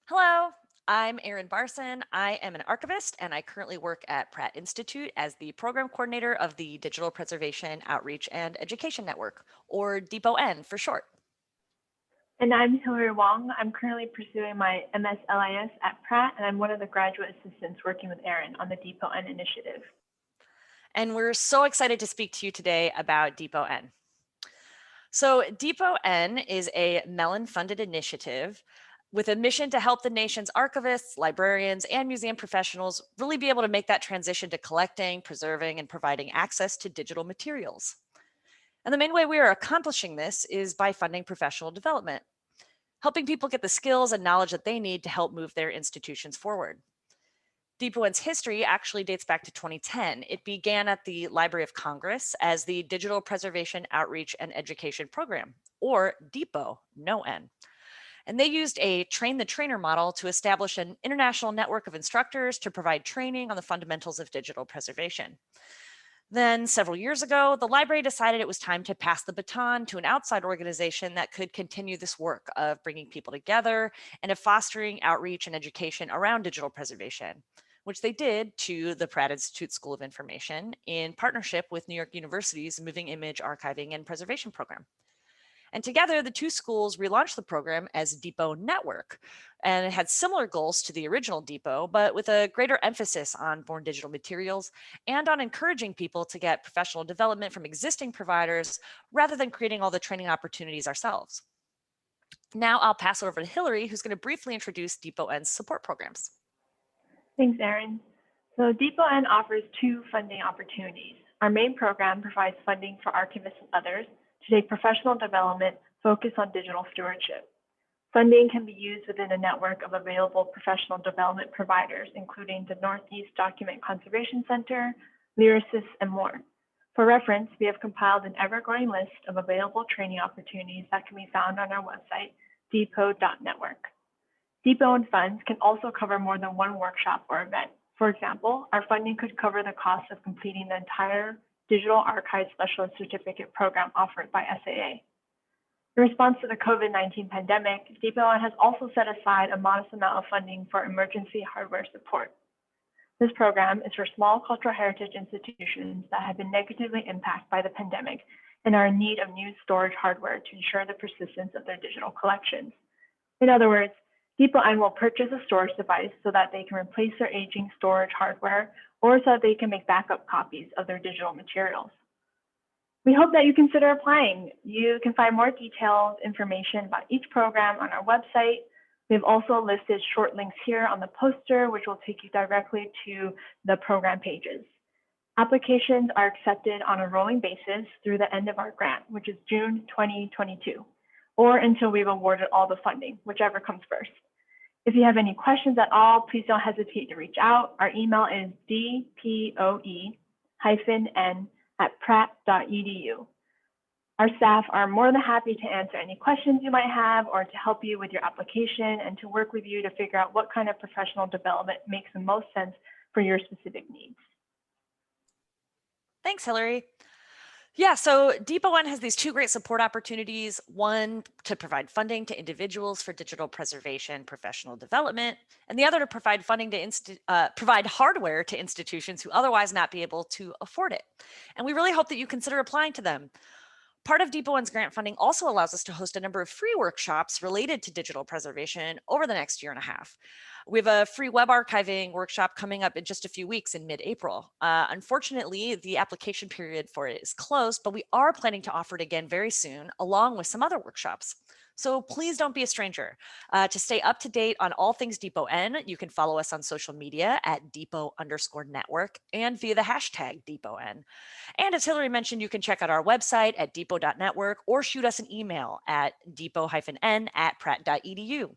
Hello, I'm Erin Barsan. I am an archivist and I currently work at Pratt Institute as the program coordinator of the Digital Preservation Outreach and Education Network, or DPOE-N for short. And I'm Hilary Wang. I'm currently pursuing my MSLIS at Pratt, and I'm one of the graduate assistants working with Erin on the DPOE-N initiative. And we're so excited to speak to you today about DPOE-N. So DPOE-N is a Mellon-funded initiative with a mission to help the nation's archivists, librarians, and museum professionals really be able to make that transition to collecting, preserving, and providing access to digital materials. And the main way we are accomplishing this is by funding professional development, helping people get the skills and knowledge that they need to help move their institutions forward. DPOE's history actually dates back to 2010. It began at the Library of Congress as the Digital Preservation Outreach and Education Program, or DPO-N. And they used a train the trainer model to establish an international network of instructors to provide training on the fundamentals of digital preservation. Then, several years ago, the library decided it was time to pass the baton to an outside organization that could continue this work of bringing people together and of fostering outreach and education around digital preservation, which they did to the Pratt Institute School of Information in partnership with New York University's Moving Image Archiving and Preservation Program. And together, the two schools relaunched the program as DPOE-Network. And it had similar goals to the original DPO, but with a greater emphasis on born digital materials and on encouraging people to get professional development from existing providers rather than creating all the training opportunities ourselves. Now I'll pass it over to Hilary, who's going to briefly introduce DPOE-N's support programs. Thanks, Erin. So DPOE-N offers two funding opportunities. Our main program provides funding for archivists and others to take professional development focused on digital stewardship. Funding can be used within a network of available professional development providers, including the Northeast Document Conservation Center, Lyrasis, and more. For reference, we have compiled an ever-growing list of available training opportunities that can be found on our website, dpo.network. DPOE funds can also cover more than one workshop or event. For example, our funding could cover the cost of completing the entire Digital Archive Specialist Certificate program offered by SAA. In response to the COVID-19 pandemic, DPOE has also set aside a modest amount of funding for emergency hardware support. This program is for small cultural heritage institutions that have been negatively impacted by the pandemic and are in need of new storage hardware to ensure the persistence of their digital collections. In other words, DPOE will purchase a storage device so that they can replace their aging storage hardware or so that they can make backup copies of their digital materials. We hope that you consider applying. You can find more detailed information about each program on our website. We've also listed short links here on the poster, which will take you directly to the program pages. Applications are accepted on a rolling basis through the end of our grant, which is June 2022, or until we've awarded all the funding, whichever comes first. If you have any questions at all, please don't hesitate to reach out. Our email is dpoe-n@pratt.edu. Our staff are more than happy to answer any questions you might have or to help you with your application and to work with you to figure out what kind of professional development makes the most sense for your specific needs. Thanks, Hilary. Yeah, so DPOE-N has these two great support opportunities. One, to provide funding to individuals for digital preservation, professional development, and the other to provide funding to provide hardware to institutions who otherwise not be able to afford it. And we really hope that you consider applying to them. Part of DPOE-N's grant funding also allows us to host a number of free workshops related to digital preservation over the next year and a half. We have a free web archiving workshop coming up in just a few weeks in mid-April. Unfortunately, the application period for it is closed, but we are planning to offer it again very soon, along with some other workshops. So please don't be a stranger. To stay up to date on all things DPOE-N, you can follow us on social media at DPO_network and via the hashtag DPOE-N. And as Hilary mentioned, you can check out our website at dpo.network or shoot us an email at dpo-n@pratt.edu.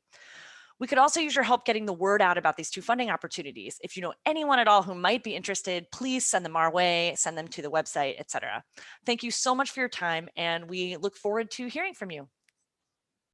We could also use your help getting the word out about these two funding opportunities. If you know anyone at all who might be interested, please send them our way, send them to the website, etc. Thank you so much for your time, and we look forward to hearing from you.